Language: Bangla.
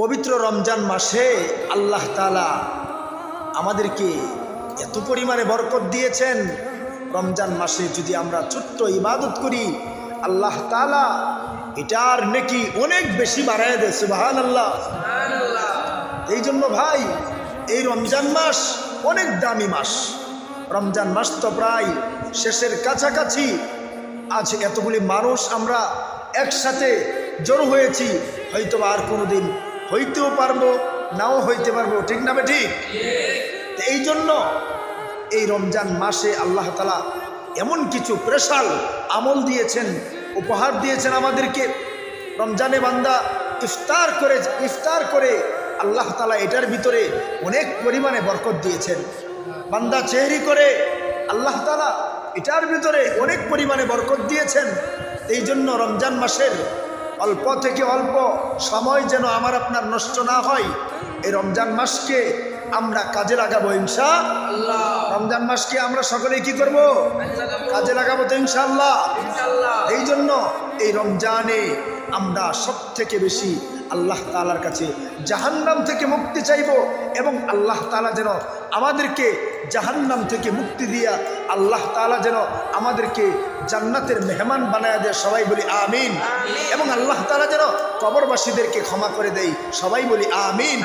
পবিত্র রমজান মাসে আল্লাহ তাআলা আমাদেরকে এত পরিমাণে বরকত দিয়েছেন। রমজান মাসে যদি আমরা ছোট্ট ইবাদত করি, আল্লাহ তাআলা এটার নেকি অনেক বেশি বাড়ায় দেয়। সুবহানাল্লাহ। এই জন্য ভাই, এই রমজান মাস অনেক দামি মাস। রমজান মাস তো প্রায় শেষের কাছাকাছি। আজ এতগুলি মানুষ আমরা একসাথে জড়ো হয়েছি, হয়তো আর কোনোদিন হইতেও পারবো, নাও হইতে পারবো, ঠিক না বে ঠিক? এই জন্য এই রমজান মাসে আল্লাহ তাআলা এমন কিছু স্পেশাল আমল দিয়েছেন, উপহার দিয়েছেন আমাদেরকে। রমজানে বান্দা ইফতার করে আল্লাহ তাআলা এটার ভিতরে অনেক পরিমাণে বরকত দিয়েছেন। বান্দা সেহরি করে আল্লাহ তাআলা এটার ভিতরে অনেক পরিমাণে বরকত দিয়েছেন। এই জন্য রমজান মাসের অল্প থেকে অল্প সময় যেন আমার আপনার নষ্ট না হয়, এই রমজান মাসকে আমরা কাজে লাগাবো ইনশাআল্লাহ। রমজান মাসকে আমরা সকলেই কি করব? কাজে লাগাবো তো ইনশাআল্লাহ। এই জন্য এই রমজানে আমরা সব থেকে বেশি আল্লাহ তাআলার কাছে জাহান্নাম থেকে মুক্তি চাইব, এবং আল্লাহ তাআলা যেন আমাদেরকে জাহান্নাম থেকে মুক্তি দিয়া আল্লাহ তাআলা যেন আমাদেরকে জান্নাতের মেহমান বানায় দেয়। সবাই বলি আমিন। এবং আল্লাহ তাআলা যেন কবরবাসীদেরকে ক্ষমা করে দেয়। সবাই বলি আমিন।